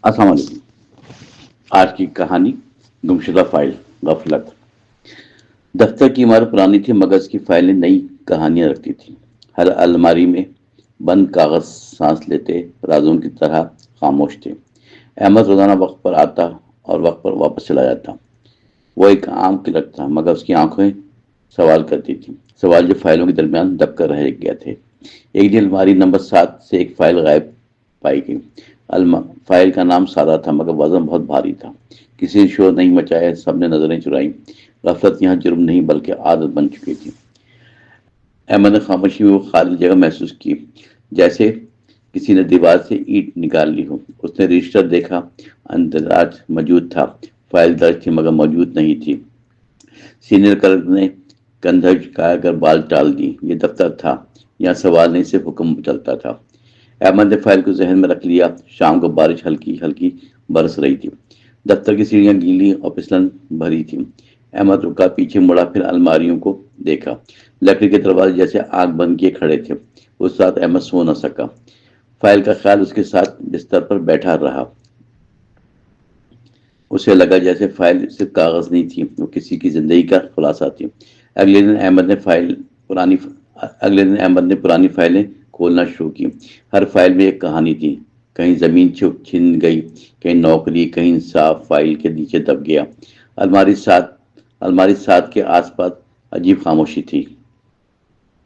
अस्सलाम वालेकुम। आज की कहानी गुमशुदा फाइल गफलत। दफ्तर की इमारत पुरानी थी मगर उसकी फाइलें नई कहानियां रखती थी। हर अलमारी में बंद कागज सांस लेते राजों की तरह खामोश थे। अहमद रोजाना वक्त पर आता और वक्त पर वापस चला जाता। वो एक आम क्लर्क था मगर उसकी आंखें सवाल करती थी, सवाल जो फाइलों के दरमियान दब कर रह गए थे। एक दिन अलमारी नंबर 7 से एक फाइल गायब पाई गई। फाइल का नाम सादा था मगर वजन बहुत भारी था। किसी ने शोर नहीं मचाया, सबने नजरें चुराई। गफलत यहाँ जुर्म नहीं बल्कि आदत बन चुकी थी। अहमद ने खामोशी में वो खाली जगह महसूस की, जैसे किसी ने दीवार से ईंट निकाल ली हो। उसने रजिस्टर देखा, अंदराज मौजूद था। फाइल दर्ज थी मगर मौजूद नहीं थी। सीनियर क्लर्क ने कंधा झुकाया कर बाल टाल दी। ये दफ्तर था, यहाँ सवाल नहीं सिर्फ हुक्म चलता था। अहमद ने फाइल को जहन में रख लिया। शाम को बारिश हल्की हल्की बरस रही थी। दफ्तर की सीढ़ियां गीली और फिसलन भरी थी। अहमद रुका, पीछे मुड़ा, फिर अलमारियों को देखा। लकड़ी के दरवाजे जैसे आग बंद किए खड़े थे। उस रात अहमद सो न सका। फाइल का ख्याल उसके साथ बिस्तर पर बैठा रहा। उसे लगा जैसे फाइल सिर्फ कागज नहीं थी, वो किसी की जिंदगी का खुलासा थी। अगले दिन अहमद ने पुरानी अगले दिन अहमद ने पुरानी फाइलें खोलना शुरू की। हर फाइल में एक कहानी थी। कहीं जमीन छिन गई, कहीं नौकरी, कहीं इंसाफ फाइल के नीचे दब गया। अलमारी 7 के आसपास अजीब खामोशी थी,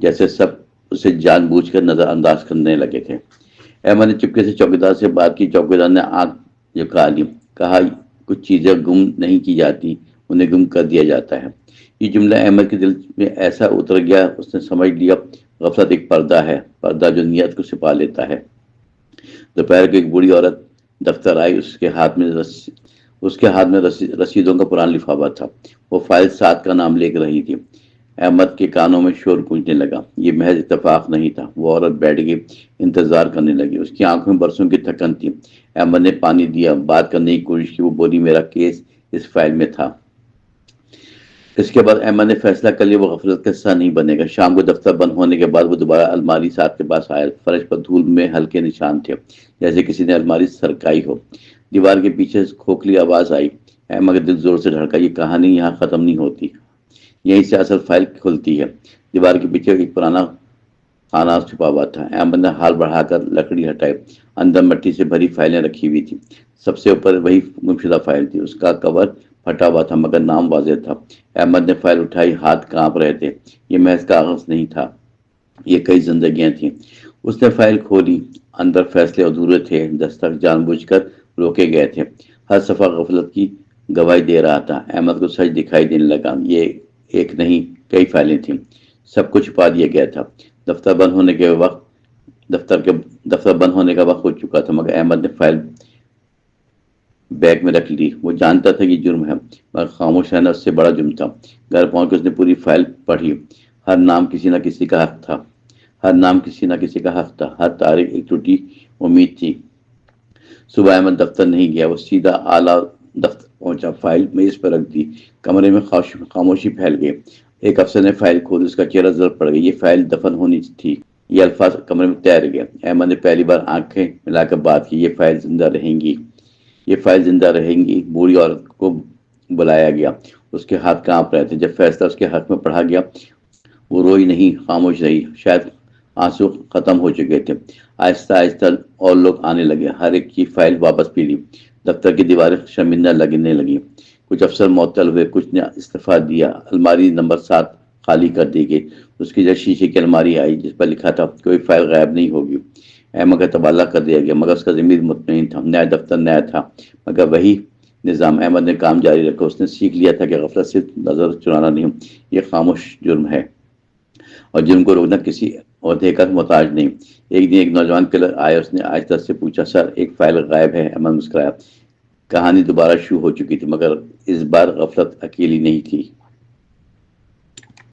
जैसे सब उसे जानबूझकर नजरअंदाज करने लगे थे। अहमद ने चुपके से चौकीदार से बात की। चौकीदार ने आंख झुका ली। कहा, कुछ चीजें गुम नहीं की जाती, उन्हें गुम कर दिया जाता है। ये जुमला अहमद के दिल में ऐसा उतर गया, उसने समझ लिया गफलत एक पर्दा है, पर्दा जो नियत को छिपा लेता है। दोपहर को एक बूढ़ी औरत दफ्तर आई। उसके हाथ में रसीदों का पुराना लिफाफा था। वो फाइल 7 का नाम लेकर रही थी। अहमद के कानों में शोर गूंजने लगा। ये महज इत्तेफाक नहीं था। वो औरत बैठ गई, इंतजार करने लगी। उसकी आंखों में बरसों की थकन थी। अहमद ने पानी दिया, बात करने की कोशिश की। वो बोली, मेरा केस इस फाइल में था। इसके बाद अहमद ने फैसला कर लिया वो गफलत का हिस्सा नहीं बनेगा। शाम को दफ्तर बंद होने के बाद वो दोबारा अलमारी 7 के पास आया। फर्श पर धूल में हल्के निशान थे, जैसे किसी ने अलमारी सरकाई हो। दीवार के पीछे खोखली आवाज आई। अहमद का दिल जोर से धड़का। ये कहानी यहाँ खत्म नहीं होती, यहीं से असल फाइल खुलती है। दीवार के पीछे एक पुराना खाना छुपा हुआ था। अहमद ने हाथ बढ़ाकर लकड़ी हटाई। अंदर मिट्टी से भरी फाइलें रखी हुई थी। सबसे ऊपर वही गुमशुदा फाइल थी। उसका कवर फटा हुआ था मगर नाम वाज़ेह था। अहमद ने फाइल उठाई, हाथ कांप रहे थे। ये महज कागज नहीं था, ये कई जिंदगियां थी। उसने फाइल खोली। अंदर फैसले अधूरे थे, दस्तक जानबूझकर रोके गए थे। हर सफा गफलत की गवाही दे रहा था। अहमद को सच दिखाई देने लगा। ये एक नहीं, कई फाइलें थीं। सब कुछ छुपा दिया गया था। दफ्तर बंद होने के वक्त दफ्तर बंद होने का वक्त हो चुका था मगर अहमद ने फाइल बैग में रख ली। वो जानता था कि जुर्म है मगर खामोश रहना उससे बड़ा जुर्म था। घर पहुंच उसने पूरी फाइल पढ़ी। हर नाम किसी न किसी का हक था। हर तारीख एक टूटी उम्मीद थी। सुबह अहमद दफ्तर नहीं गया। वो सीधा आला दफ्तर पहुंचा। फाइल मेज पर रख दी। कमरे में खामोशी फैल गई। एक अफसर ने फाइल खोली। उसका चेहरा जर पड़ गया। ये फाइल दफन होनी थी। ये अल्फाज कमरे में तैर गया। अहमद ने पहली बार आंखें मिलाकर बात की। ये फाइल जिंदा रहेंगी। बूढ़ी औरत को बुलाया गया। उसके हाथ कांप रहे थे। जब फैसला उसके हक में पढ़ा गया, वो रोई नहीं, खामोश रही। शायद आंसू खत्म हो चुके थे। आहिस्ता आहिस्ता और लोग आने लगे। हर एक की फाइल वापस पी ली। दफ्तर की दीवारें शर्मिंदा लगने लगी। कुछ अफसर मुअत्तल हुए, कुछ ने इस्तीफा दिया। अलमारी नंबर 7 खाली कर दी गई। उसकी जगह शीशे की अलमारी आई जिस पर लिखा था, कोई फाइल गायब नहीं होगी। अहमद का तबादला कर दिया गया मगर उसका ज़मीर मुतमईन था। नया दफ्तर नया था मगर वही निज़ाम। अहमद ने काम जारी रखा। उसने सीख लिया था कि गफलत सिर्फ नज़र चुराना नहीं, ये खामोश जुर्म है और जुर्म को रोकना किसी ओहदे का मोहताज नहीं। एक दिन एक नौजवान क्लर्क आया। उसने आहिस्ता से पूछा, सर एक फाइल गायब है। अहमद मुस्कुराया। कहानी दोबारा शुरू हो चुकी थी मगर इस बार गफलत अकेली नहीं थी।